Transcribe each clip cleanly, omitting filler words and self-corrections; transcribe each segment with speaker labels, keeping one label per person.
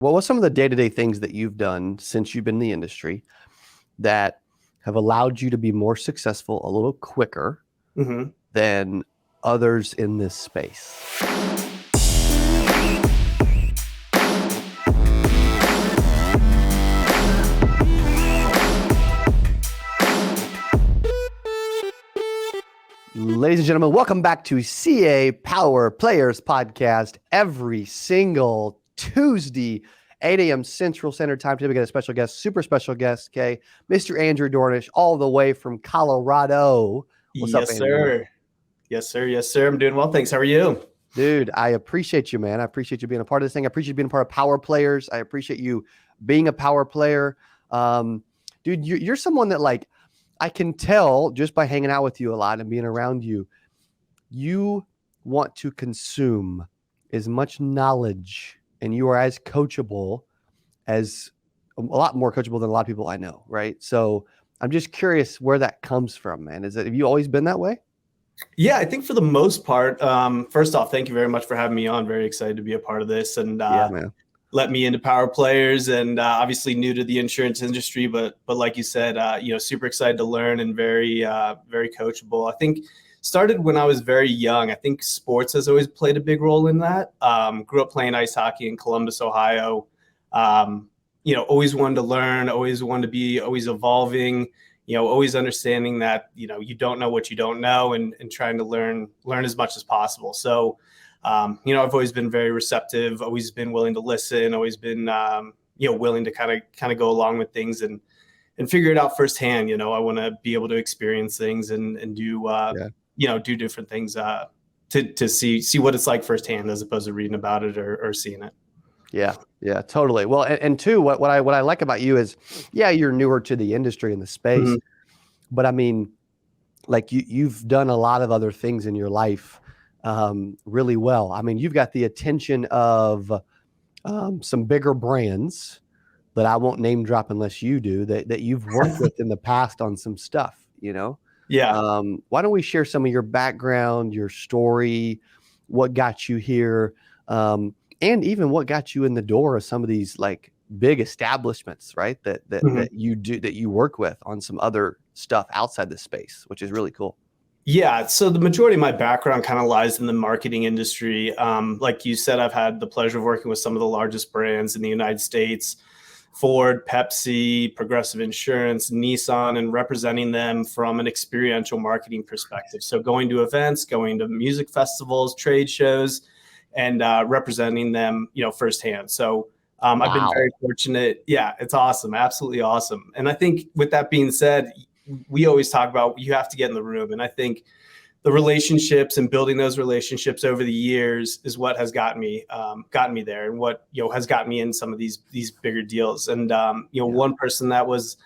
Speaker 1: What was some of the day-to-day things that you've done since you've been in the industry that have allowed you to be more successful a little quicker than others in this space? Ladies and gentlemen, welcome back to CA Power Players Podcast every single Tuesday, 8 a.m. Central Standard Time. Today we got a special guest, super special guest, okay? Mr. Andrew Dornisch, all the way from Colorado. What's up, Andrew?
Speaker 2: Sir. Yes, sir. Yes, sir. I'm doing well. Thanks. How are you?
Speaker 1: Dude, I appreciate you, man. I appreciate you being a part of this thing. I appreciate you being a part of Power Players. I appreciate you being a power player. Dude, you're someone that, like, I can tell just by hanging out with you a lot and being around you, you want to consume as much knowledge and you are as coachable as a lot more coachable than a lot of people I know. Right. So I'm just curious where that comes from, man. Have you always been that way?
Speaker 2: Yeah, I think for the most part, first off, thank you very much for having me on. Very excited to be a part of this and
Speaker 1: man.
Speaker 2: Let me into Power Players and obviously new to the insurance industry, but like you said, super excited to learn and very coachable. I think started when I was very young. I think sports has always played a big role in that. Grew up playing ice hockey in Columbus, Ohio. Always wanted to learn, always wanted to be always evolving, always understanding that, you don't know what you don't know and trying to learn as much as possible. So, I've always been very receptive, always been willing to listen, always been, willing to kind of go along with things and figure it out firsthand. I want to be able to experience things and do, do different things to see what it's like firsthand as opposed to reading about it or seeing it.
Speaker 1: Yeah, totally. Well, and two, what I like about you is, you're newer to the industry and the space, but I mean, like you've done a lot of other things in your life really well. I mean, you've got the attention of some bigger brands that I won't name drop unless you do that you've worked with in the past on some stuff, Yeah. Why don't we share some of your background, your story, what got you here, and even what got you in the door of some of these like big establishments, right? That you do, that you work with on some other stuff outside the space, which is really cool.
Speaker 2: Yeah. So the majority of my background kind of lies in the marketing industry. Like you said, I've had the pleasure of working with some of the largest brands in the United States, Ford, Pepsi, Progressive Insurance, Nissan, and representing them from an experiential marketing perspective. So going to events, going to music festivals, trade shows, and representing them, firsthand. So I've been very fortunate. Yeah, it's awesome. Absolutely awesome. And I think with that being said, we always talk about you have to get in the room. And I think the relationships and building those relationships over the years is what has gotten me there and what, has gotten me in some of these bigger deals. And, one person that was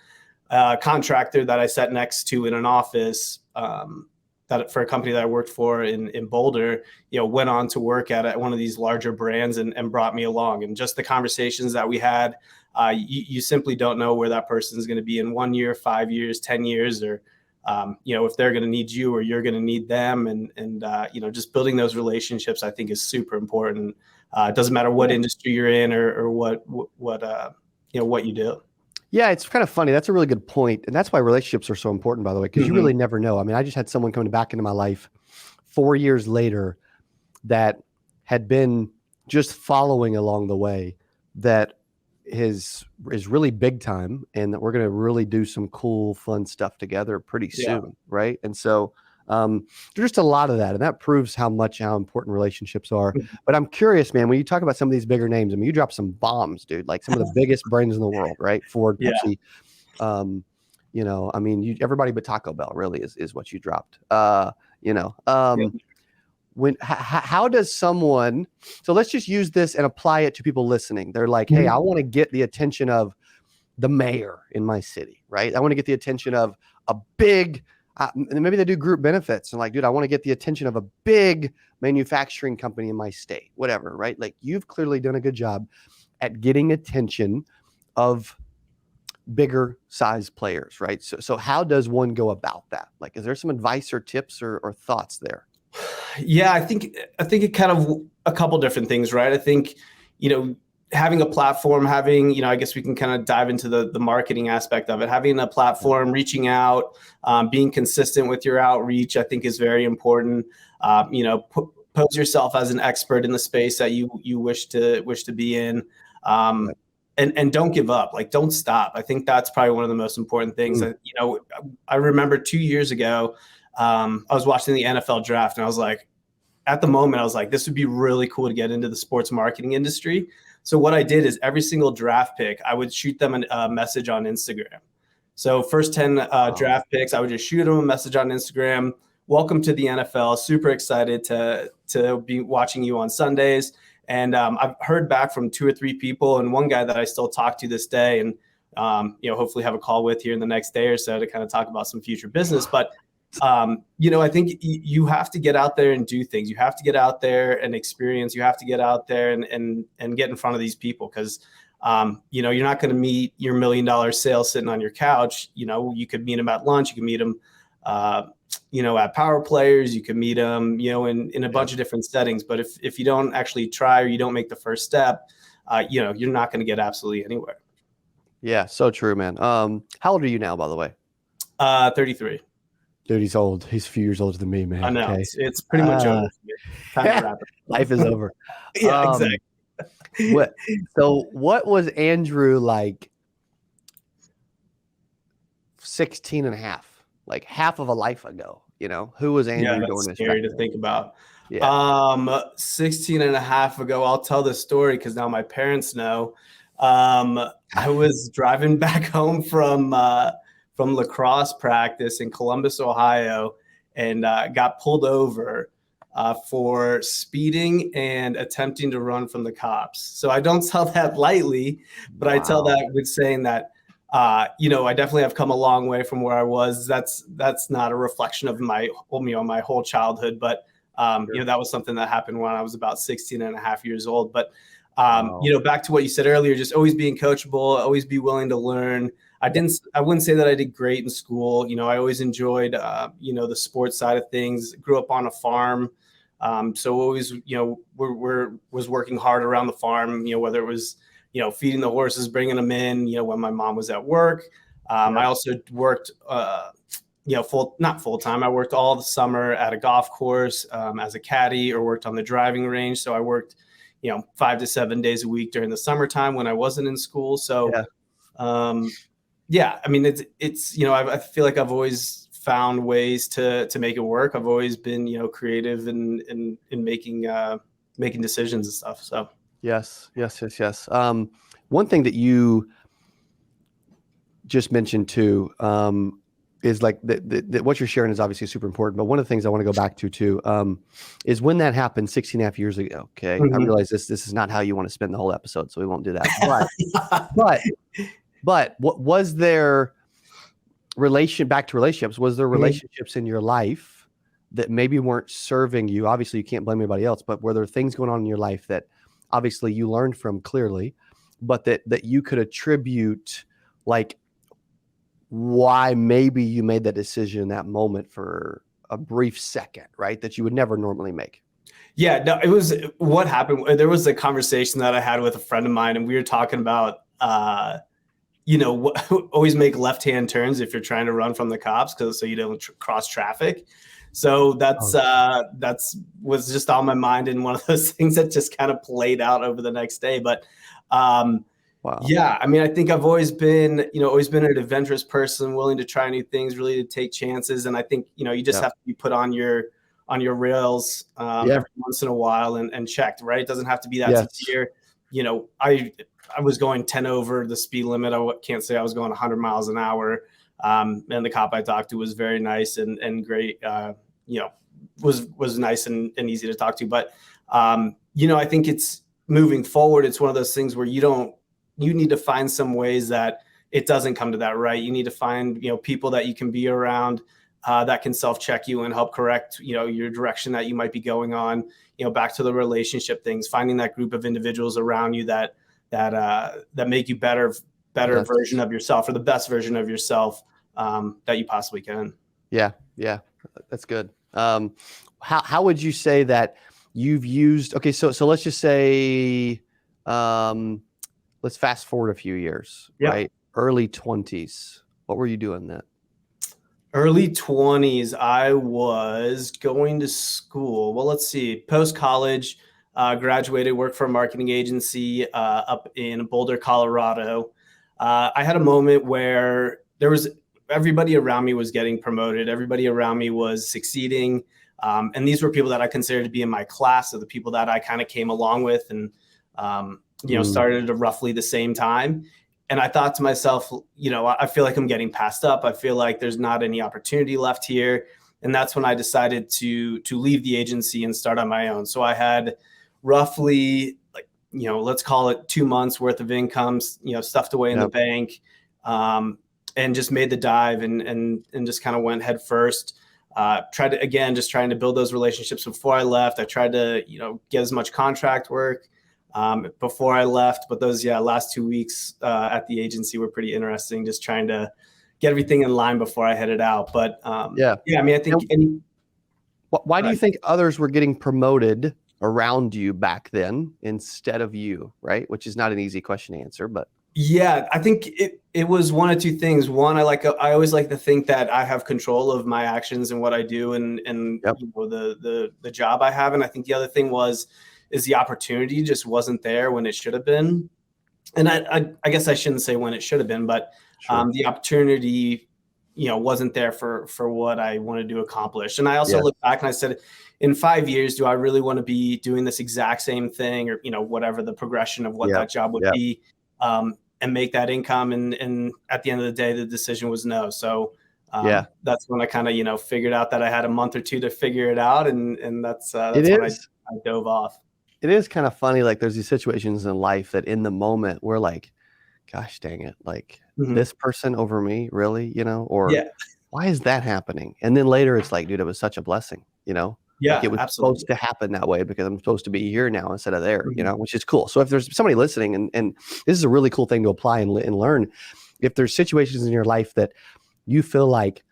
Speaker 2: a contractor that I sat next to in an office, that for a company that I worked for in Boulder, went on to work at one of these larger brands and brought me along. And just the conversations that we had, you simply don't know where that person is going to be in 1 year, 5 years, 10 years, or, if they're going to need you or you're going to need them. And just building those relationships, I think is super important. It doesn't matter what industry you're in or what you do.
Speaker 1: Yeah, it's kind of funny. That's a really good point. And that's why relationships are so important, by the way, because you really never know. I mean, I just had someone coming back into my life 4 years later that had been just following along the way that is really big time and that we're going to really do some cool, fun stuff together pretty soon. Right. And so there's just a lot of that. And that proves how important relationships are. But I'm curious, man, when you talk about some of these bigger names, I mean, you drop some bombs, dude, like some of the biggest brands in the world, right? Ford, Pepsi, I mean, everybody but Taco Bell really is what you dropped, how does someone, so let's just use this and apply it to people listening. They're like, hey, I want to get the attention of the mayor in my city, right? I want to get the attention of a big, and maybe they do group benefits and like, dude, I want to get the attention of a big manufacturing company in my state, whatever, right? Like you've clearly done a good job at getting attention of bigger size players, right? So how does one go about that? Like, is there some advice or tips or thoughts there?
Speaker 2: Yeah, I think it kind of a couple different things, right? I think, having a platform, having, I guess we can kind of dive into the marketing aspect of it, having a platform, reaching out, being consistent with your outreach, I think is very important. Pose yourself as an expert in the space that you wish to be in. And don't give up, like don't stop. I think that's probably one of the most important things. I remember 2 years ago, I was watching the NFL draft and I was like, at the moment, I was like, this would be really cool to get into the sports marketing industry. So what I did is every single draft pick, I would shoot them a message on Instagram. So first 10 draft picks, I would just shoot them a message on Instagram. Welcome to the NFL. Super excited to be watching you on Sundays. And I've heard back from 2 or 3 people, and one guy that I still talk to this day, and hopefully have a call with here in the next day or so to kind of talk about some future business. But I think you have to get out there and do things. You have to get out there and experience. You have to get out there and get in front of these people, because you're not going to meet your $1 million sales sitting on your couch. You could meet them at lunch. You can meet them at Power Players. You can meet them in a bunch of different settings. But if you don't actually try, or you don't make the first step, you're not going to get absolutely anywhere.
Speaker 1: Yeah, so true, man. How old are you now, by the way?
Speaker 2: 33.
Speaker 1: Dude, he's old. He's a few years older than me, man.
Speaker 2: I know. Okay. It's pretty much over. Time to wrap it.
Speaker 1: Life is over.
Speaker 2: Yeah, exactly.
Speaker 1: What was Andrew like 16 and a half? Like half of a life ago, Who was Andrew Dornisch?
Speaker 2: That's scary to think about. Yeah. 16 and a half ago, I'll tell this story because now my parents know. I was driving back home from lacrosse practice in Columbus, Ohio, and got pulled over for speeding and attempting to run from the cops. So I don't tell that lightly, but I tell that with saying that, I definitely have come a long way from where I was. That's not a reflection of my whole childhood, but that was something that happened when I was about 16 and a half years old. But back to what you said earlier, just always being coachable, always be willing to learn. I wouldn't say that I did great in school. I always enjoyed, the sports side of things. Grew up on a farm. So always, was working hard around the farm, whether it was, feeding the horses, bringing them in, when my mom was at work. I also worked, not full time. I worked all the summer at a golf course as a caddy, or worked on the driving range. So I worked, 5 to 7 days a week during the summertime when I wasn't in school. So, I mean, it's I feel like I've always found ways to make it work. I've always been, creative in making decisions and stuff. So
Speaker 1: yes. One thing that you just mentioned too is like that what you're sharing is obviously super important. But one of the things I want to go back to too is when that happened 16 and a half years ago. Okay, I realize this is not how you want to spend the whole episode, so we won't do that. But what was there back to relationships? Was there relationships in your life that maybe weren't serving you? Obviously, you can't blame anybody else, but were there things going on in your life that obviously you learned from clearly, but that you could attribute like why maybe you made that decision in that moment for a brief second, right? That you would never normally make.
Speaker 2: Yeah, no, it was what happened. There was a conversation that I had with a friend of mine, and we were talking about, always make left-hand turns if you're trying to run from the cops, so you don't cross traffic. So that's was just on my mind, and one of those things that just kind of played out over the next day. But wow. Yeah, I mean, I think I've always been an adventurous person, willing to try new things, really to take chances. And I think, you just have to be put on your rails every once in a while and checked, right? It doesn't have to be that severe. I was going 10 over the speed limit. I can't say I was going 100 miles an hour. And the cop I talked to was very nice and great, was nice and easy to talk to. But, I think it's moving forward. It's one of those things where you need to find some ways that it doesn't come to that, right? You need to find, people that you can be around that can self-check you and help correct, your direction that you might be going on, back to the relationship things, finding that group of individuals around you that make you better version of yourself, or the best version of yourself that you possibly can.
Speaker 1: Yeah. That's good. How would you say that you've used, okay, so let's just say Um, let's fast forward a few years,
Speaker 2: Yeah.
Speaker 1: right? Early 20s. What were you doing then?
Speaker 2: Early 20s, I was going to school. Well, let's see, post-college, graduated, worked for a marketing agency up in Boulder, Colorado. I had a moment where everybody around me was getting promoted. Everybody around me was succeeding. And these were people that I considered to be in my class, so the people that I kind of came along with and, started at roughly the same time. And I thought to myself, I feel like I'm getting passed up. I feel like there's not any opportunity left here. And that's when I decided to leave the agency and start on my own. So I had roughly let's call it 2 months worth of income, stuffed away in the bank, and just made the dive and just kind of went head first. Trying to build those relationships before I left. I tried to, get as much contract work before I left, but those last 2 weeks at the agency were pretty interesting, just trying to get everything in line before I headed out. But I mean, I think
Speaker 1: why do you think others were getting promoted around you back then instead of you, right? Which is not an easy question to answer, but
Speaker 2: I think it was one of two things. One, I always like to think that I have control of my actions and what I do and the job I have. And I think the other thing is the opportunity just wasn't there when it should have been. And I guess I shouldn't say when it should have been, but the opportunity, wasn't there for what I wanted to accomplish. And I also look back and I said, in 5 years, do I really want to be doing this exact same thing or, whatever the progression of what that job would be, and make that income? And at the end of the day, the decision was no. So that's when I kind of, figured out that I had a month or two to figure it out. And that's when I dove off.
Speaker 1: It is kind of funny. Like there's these situations in life that in the moment we're like, gosh, dang it. Like this person over me, really, or why is that happening? And then later it's like, dude, it was such a blessing, like it was supposed to happen that way because I'm supposed to be here now instead of there, which is cool. So if there's somebody listening and this is a really cool thing to apply and learn, if there's situations in your life that you feel like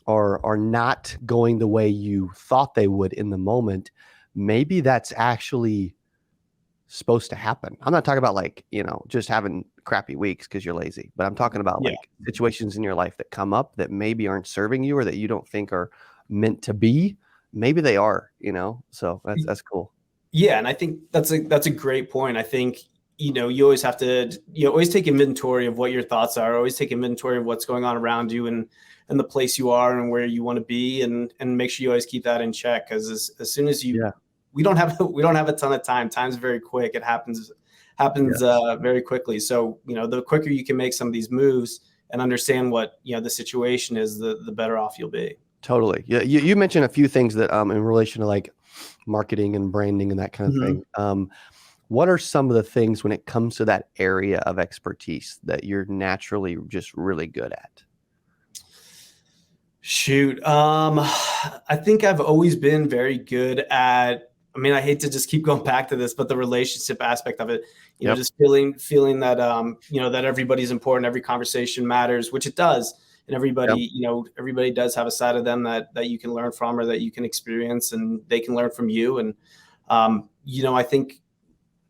Speaker 1: are not going the way you thought they would in the moment, maybe that's actually supposed to happen. I'm not talking about like, just having crappy weeks because you're lazy, but I'm talking about like situations in your life that come up that maybe aren't serving you or that you don't think are meant to be. Maybe they are, so that's cool.
Speaker 2: Yeah. And I think that's a great point. I think, you always have to, always take inventory of what your thoughts are, always take inventory of what's going on around you and the place you are and where you want to be and make sure you always keep that in check. Cause as soon as we don't have a ton of time. Time's very quick. It happens very quickly. So, the quicker you can make some of these moves and understand what, the situation is, the better off you'll be.
Speaker 1: Totally. Yeah. You mentioned a few things that in relation to like marketing and branding and that kind of thing. What are some of the things when it comes to that area of expertise that you're naturally just really good at?
Speaker 2: Shoot. I think I've always been very good at, I hate to just keep going back to this, but the relationship aspect of it, just feeling that, that everybody's important. Every conversation matters, which it does. And everybody, everybody does have a side of them that you can learn from or that you can experience and they can learn from you. And, I think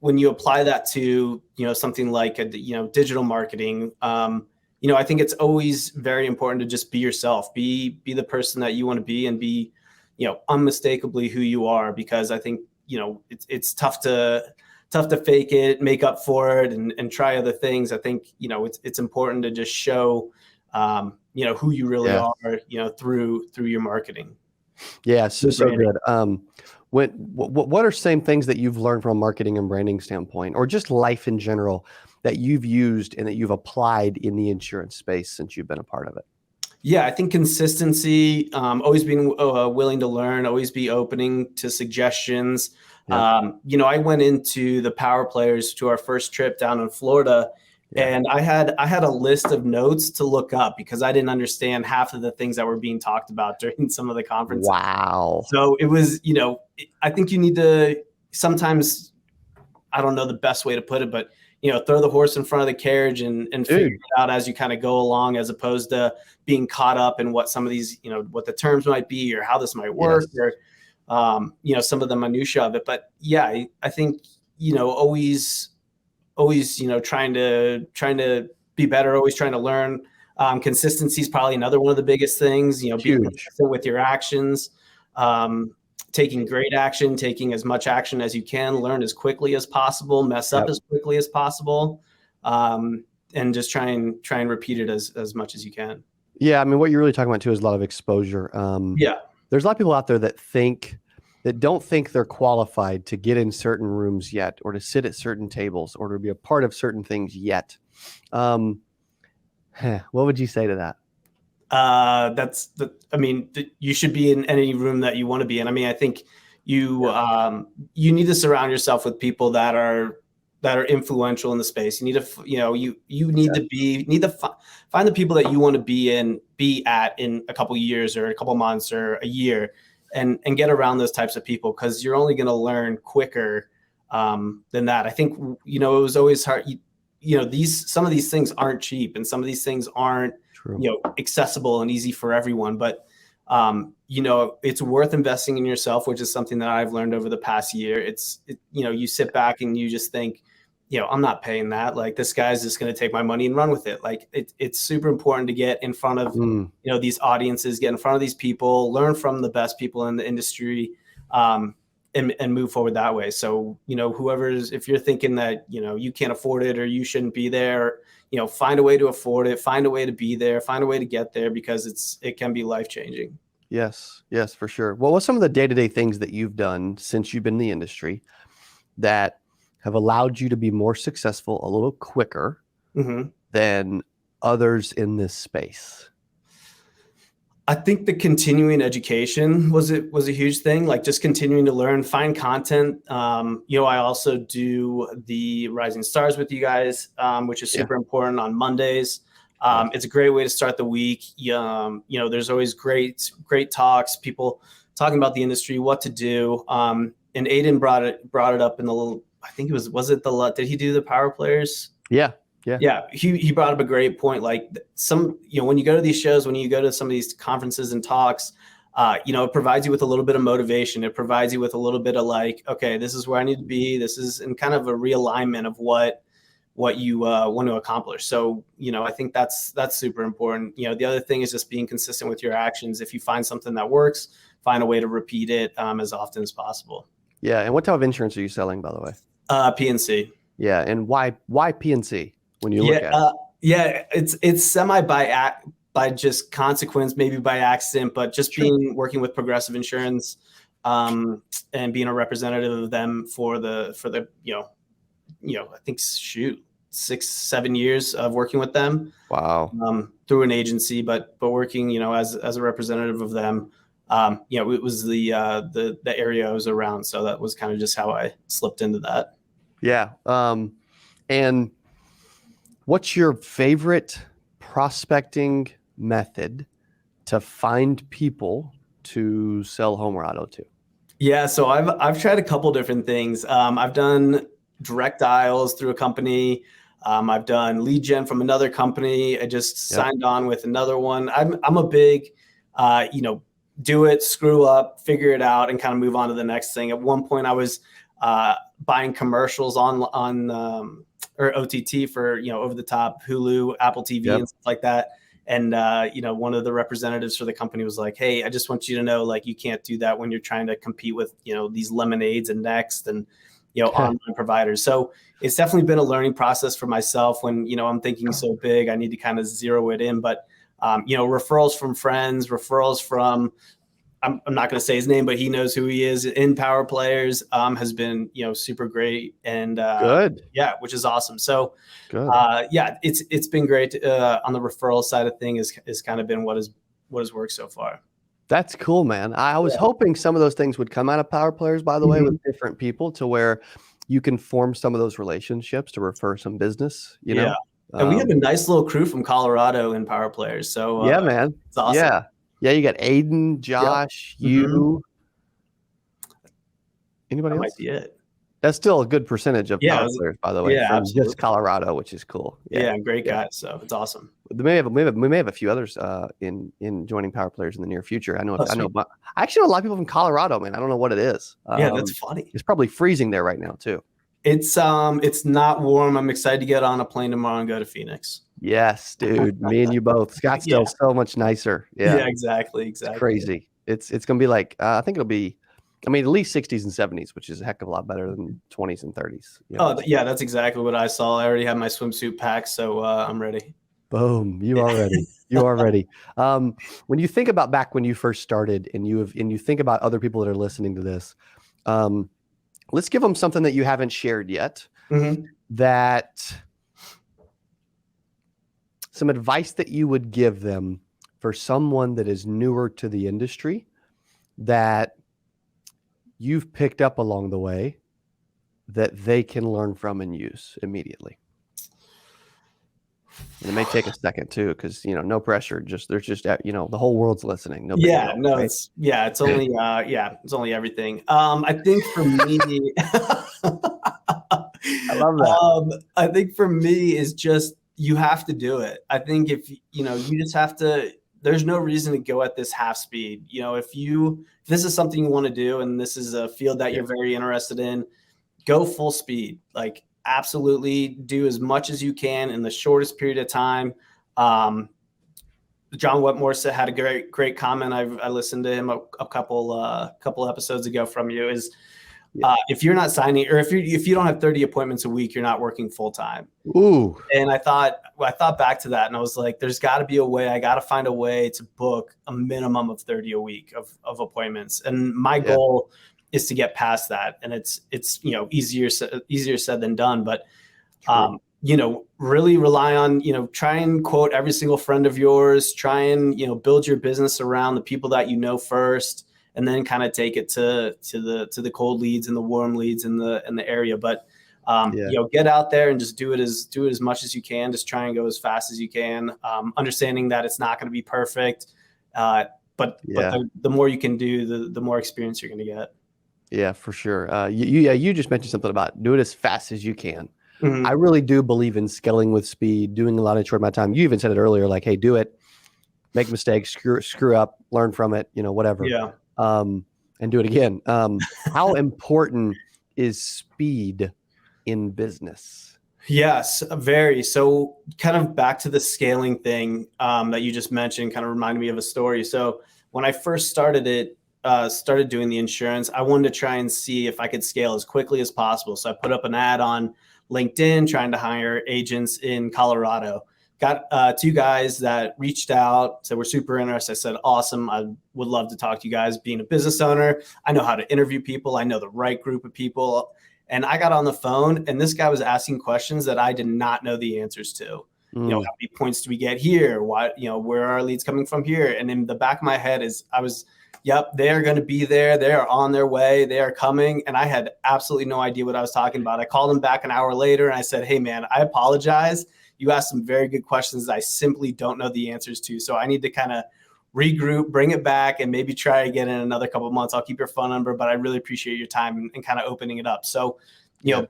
Speaker 2: when you apply that to, something like, digital marketing, I think it's always very important to just be yourself, be the person that you want to be and be, unmistakably who you are, because I think, it's tough to fake it, make up for it and try other things. I think, it's important to just show, who you really are, through your marketing.
Speaker 1: Yeah. So good. What are some things that you've learned from a marketing and branding standpoint, or just life in general, that you've used and that you've applied in the insurance space since you've been a part of it?
Speaker 2: Yeah, I think consistency, always being willing to learn, always be opening to suggestions. I went into the Power Players to our first trip down in Florida, and I had a list of notes to look up because I didn't understand half of the things that were being talked about during some of the conferences.
Speaker 1: Wow.
Speaker 2: So it was, I think you need to sometimes, I don't know the best way to put it, but throw the horse in front of the carriage and figure it out as you kind of go along, as opposed to being caught up in what some of these, what the terms might be or how this might work or, some of the minutia of it. But I think, always always, trying to be better, always trying to learn. Consistency is probably another one of the biggest things, being consistent with your actions, taking great action, taking as much action as you can, learn as quickly as possible, mess up as quickly as possible. And just try and repeat it as much as you can.
Speaker 1: Yeah. I mean, what you're really talking about too is a lot of exposure. There's a lot of people out there that don't think they're qualified to get in certain rooms yet, or to sit at certain tables, or to be a part of certain things yet. What would you say to that?
Speaker 2: You should be in any room that you want to be in. I mean, I think you need to surround yourself with people that are influential in the space. You need to find the people that you want to be at in a couple years or a couple months or a year, and get around those types of people, because you're only going to learn quicker than that. I think, it was always hard. Some of these things aren't cheap, and some of these things aren't, accessible and easy for everyone. But, it's worth investing in yourself, which is something that I've learned over the past year. You sit back and you just think, I'm not paying that. Like, this guy's just going to take my money and run with it. Like, it's super important to get in front of, these audiences, get in front of these people, learn from the best people in the industry, and move forward that way. So, if you're thinking that, you can't afford it or you shouldn't be there, find a way to afford it, find a way to be there, find a way to get there, because it can be life-changing.
Speaker 1: Yes, for sure. Well, what's some of the day-to-day things that you've done since you've been in the industry that have allowed you to be more successful a little quicker than others in this space?
Speaker 2: I think the continuing education was a huge thing, like just continuing to learn, find content. I also do the Rising Stars with you guys, which is super important on Mondays. It's a great way to start the week. There's always great talks, people talking about the industry, what to do. And Aiden brought it up in the little, I think did he do the Power Players?
Speaker 1: Yeah.
Speaker 2: He brought up a great point. Like, when you go to these shows, when you go to some of these conferences and talks, it provides you with a little bit of motivation. It provides you with a little bit of like, okay, this is where I need to be. This is in kind of a realignment of what you want to accomplish. So, I think that's super important. The other thing is just being consistent with your actions. If you find something that works, find a way to repeat it as often as possible.
Speaker 1: Yeah. And what type of insurance are you selling, by the way?
Speaker 2: PNC.
Speaker 1: Yeah. And why PNC when you look at it?
Speaker 2: It's semi by just consequence, maybe by accident, but just working with Progressive Insurance, and being a representative of them for the I think 6-7 years of working with them.
Speaker 1: Wow.
Speaker 2: Through an agency, but working, as a representative of them. It was the area I was around. So that was kind of just how I slipped into that.
Speaker 1: Yeah. And what's your favorite prospecting method to find people to sell Homerado to?
Speaker 2: Yeah. So I've tried a couple different things. I've done direct dials through a company. I've done lead gen from another company. I just signed on with another one. I'm a big, do it, screw up, figure it out, and kind of move on to the next thing. At one point I was buying commercials on or OTT for, over the top Hulu, Apple TV and stuff like that. And, one of the representatives for the company was like, hey, I just want you to know, like, you can't do that when you're trying to compete with, these Lemonades and Next and, online providers. So it's definitely been a learning process for myself when, I'm thinking so big, I need to kind of zero it in. But, referrals from friends, referrals from, I'm not going to say his name, but he knows who he is in Power Players, has been, super great and good. Yeah, which is awesome. So, good. It's been great on the referral side of things is kind of been what has worked so far.
Speaker 1: That's cool, man. I was hoping some of those things would come out of Power Players, by the way, with different people, to where you can form some of those relationships to refer some business, you know?
Speaker 2: And we have a nice little crew from Colorado in Power Players. So
Speaker 1: yeah, man.
Speaker 2: It's awesome.
Speaker 1: Yeah. You got Aiden, Josh, you, anybody else?
Speaker 2: That might be it.
Speaker 1: That's still a good percentage of Power Players, by the way, from
Speaker 2: absolutely.
Speaker 1: Just Colorado, which is cool.
Speaker 2: Yeah, great guys. So it's awesome.
Speaker 1: We may have a few others in joining Power Players in the near future. I actually know a lot of people from Colorado, man. I don't know what it is.
Speaker 2: That's funny.
Speaker 1: It's probably freezing there right now too.
Speaker 2: It's not warm. I'm excited to get on a plane tomorrow and go to Phoenix.
Speaker 1: Yes, dude. Me and you both. Scottsdale's so much nicer. Yeah,
Speaker 2: exactly.
Speaker 1: it's crazy. It's gonna be like I think it'll be, I mean, at least 60s and 70s, which is a heck of a lot better than 20s and 30s. You know?
Speaker 2: Oh yeah, that's exactly what I saw. I already have my swimsuit packed, so I'm ready.
Speaker 1: Boom. You are ready. You are ready. When you think about back when you first started and you think about other people that are listening to this, let's give them something that you haven't shared yet.
Speaker 2: Mm-hmm.
Speaker 1: That some advice that you would give them for someone that is newer to the industry that you've picked up along the way that they can learn from and use immediately. And it may take a second too, because no pressure. There's just the whole world's listening. No big deal, right?
Speaker 2: It's only it's only everything. I think for me,
Speaker 1: I love that.
Speaker 2: I think for me is just you have to do it. I think if you just have to. There's no reason to go at this half speed. If this is something you want to do and this is a field that you're very interested in, go full speed. Like absolutely do as much as you can in the shortest period of time. John Wetmore had a great comment. I listened to him a couple episodes ago from you is if you're not signing or if you don't have 30 appointments a week, you're not working full time.
Speaker 1: Ooh.
Speaker 2: And I thought back to that and I was like, there's got to be a way. I got to find a way to book a minimum of 30 a week of appointments. And my goal is to get past that. And it's easier said than done. But really rely on, try and quote every single friend of yours, try and, build your business around the people that you know first, and then kind of take it to the cold leads and the warm leads in the area. But, get out there and just do it as much as you can. Just try and go as fast as you can. Understanding that it's not going to be perfect. But the more you can do, the more experience you're going to get.
Speaker 1: Yeah, for sure. You just mentioned something about do it as fast as you can.
Speaker 2: Mm-hmm.
Speaker 1: I really do believe in scaling with speed, doing a lot in short amount of time. You even said it earlier, like, hey, do it, make mistakes, screw up, learn from it, whatever.
Speaker 2: Yeah.
Speaker 1: And do it again. How important is speed in business?
Speaker 2: Yes, very. So kind of back to the scaling thing that you just mentioned kind of reminded me of a story. So when I first started doing the insurance, I wanted to try and see if I could scale as quickly as possible. So I put up an ad on LinkedIn trying to hire agents in Colorado. Got two guys that reached out, said we're super interested. I said, awesome. I would love to talk to you guys. Being a business owner, I know how to interview people. I know the right group of people. And I got on the phone and this guy was asking questions that I did not know the answers to. How many points do we get here? Why, where are our leads coming from here? And in the back of my head yep, they are going to be there. They are on their way. They are coming. And I had absolutely no idea what I was talking about. I called them back an hour later and I said, hey man, I apologize. You asked some very good questions I simply don't know the answers to. So I need to kind of regroup, bring it back, and maybe try again in another couple of months. I'll keep your phone number, but I really appreciate your time and kind of opening it up. So,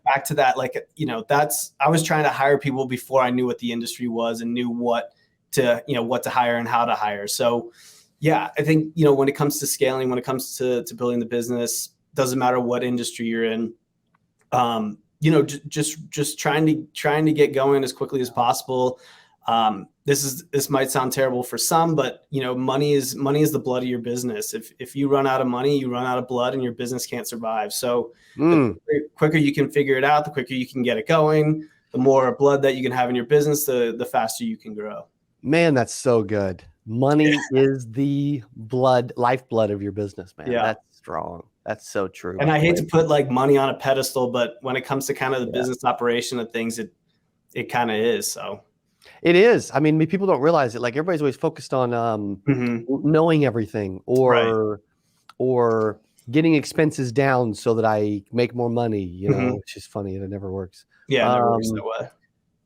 Speaker 2: back to that, I was trying to hire people before I knew what the industry was and knew what to hire and how to hire. So yeah, I think, when it comes to scaling, when it comes to building the business, doesn't matter what industry you're in, just trying to get going as quickly as possible. This might sound terrible for some, but money is the blood of your business. If you run out of money, you run out of blood and your business can't survive. So the quicker you can figure it out, the quicker you can get it going, the more blood that you can have in your business, the faster you can grow.
Speaker 1: Man, that's so good. Money is the lifeblood of your business, man. Yeah. That's strong. That's so true.
Speaker 2: And I hate to put money on a pedestal, but when it comes to kind of the business operation of things, it kind of is. So
Speaker 1: it is. I mean, people don't realize it. Like everybody's always focused on knowing everything or getting expenses down so that I make more money, which is funny. It never works.
Speaker 2: Yeah, it never works that way.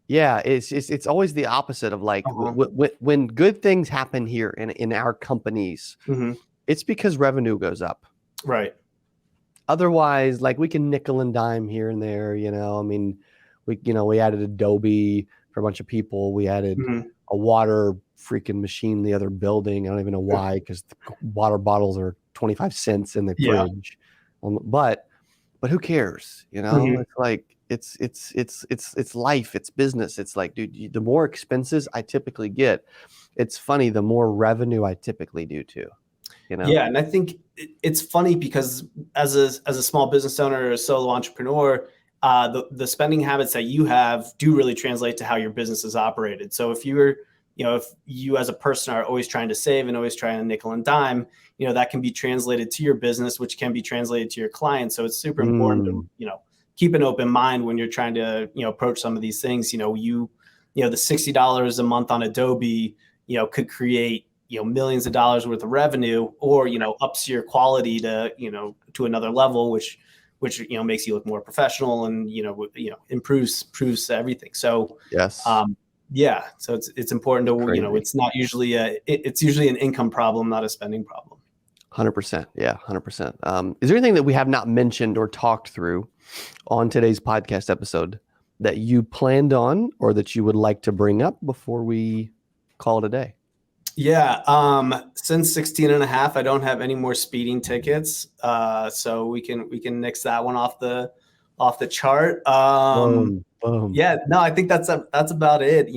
Speaker 1: Yeah, it's always the opposite of when good things happen here in our companies, it's because revenue goes up.
Speaker 2: Right.
Speaker 1: Otherwise, we can nickel and dime here and there, I mean, we added Adobe for a bunch of people. We added a water freaking machine in the other building. I don't even know why, because the water bottles are 25 cents in the fridge. But who cares? It's it's life, it's business. It's like, dude, the more expenses I typically get, it's funny, the more revenue I typically do too.
Speaker 2: Yeah, and I think it's funny because as a small business owner or a solo entrepreneur, the spending habits that you have do really translate to how your business is operated. So if you as a person are always trying to save and always trying to nickel and dime, that can be translated to your business, which can be translated to your clients. So it's super important to, keep an open mind when you're trying to, approach some of these things. The $60 a month on Adobe, could create, millions of dollars worth of revenue, or, ups your quality to, to another level, which makes you look more professional and, improves everything. So,
Speaker 1: yes.
Speaker 2: So it's important to, it's not usually it's usually an income problem, not a spending problem.
Speaker 1: 100%. Yeah. 100%. Is there anything that we have not mentioned or talked through on today's podcast episode that you planned on, or that you would like to bring up before we call it a day?
Speaker 2: Yeah. Since 16 and a half, I don't have any more speeding tickets. So we can nix that one off the chart.
Speaker 1: Boom.
Speaker 2: Yeah, no, I think that's about it.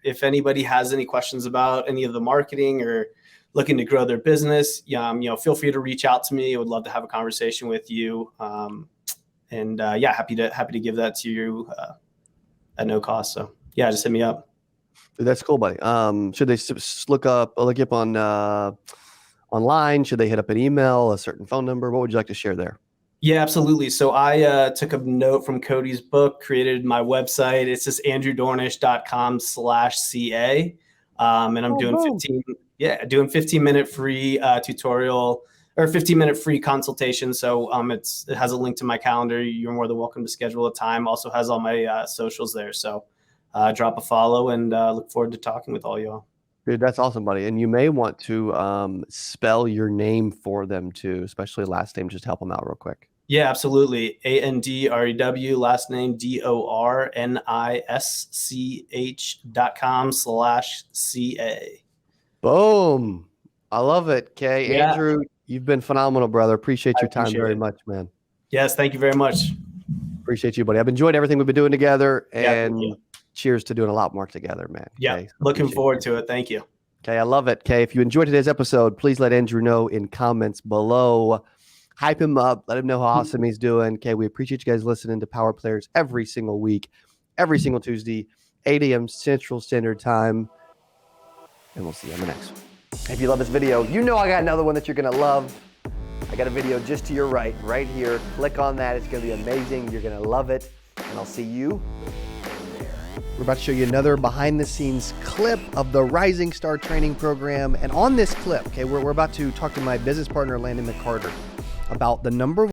Speaker 2: If anybody has any questions about any of the marketing or looking to grow their business, feel free to reach out to me. I would love to have a conversation with you. Happy to give that to you at no cost. So yeah, just hit me up.
Speaker 1: That's cool, buddy. Should they look you up on online? Should they hit up an email, a certain phone number? What would you like to share there?
Speaker 2: Yeah, absolutely. So I took a note from Cody's book, created my website. It's just andrewdornisch.com/CA. And I'm doing 15-minute free tutorial or 15-minute free consultation. So it has a link to my calendar. You're more than welcome to schedule a time. Also has all my socials there. So drop a follow, and look forward to talking with all y'all.
Speaker 1: Dude, that's awesome, buddy. And you may want to spell your name for them too, especially last name, just to help them out real quick.
Speaker 2: Yeah, absolutely. ANDREW, last name DORNISCH.com/CA.
Speaker 1: Boom. I love it, Kay.
Speaker 2: Yeah.
Speaker 1: Andrew, you've been phenomenal, brother. Appreciate your time very much, man.
Speaker 2: Yes, thank you very much.
Speaker 1: Appreciate you, buddy. I've enjoyed everything we've been doing together, and cheers to doing a lot more together, man.
Speaker 2: Yeah,
Speaker 1: okay?
Speaker 2: Looking forward to it. Thank you.
Speaker 1: Okay, I love it. Okay, if you enjoyed today's episode, please let Andrew know in comments below. Hype him up. Let him know how awesome he's doing. Okay, we appreciate you guys listening to Power Players every single week, every single Tuesday, 8 a.m. Central Standard Time. And we'll see you on the next one. If you love this video, you know I got another one that you're going to love. I got a video just to your right here. Click on that. It's going to be amazing. You're going to love it. And I'll see you there. We're about to show you another behind-the-scenes clip of the Rising Star Training Program. And on this clip, okay, we're about to talk to my business partner, Landon McCarter, about the number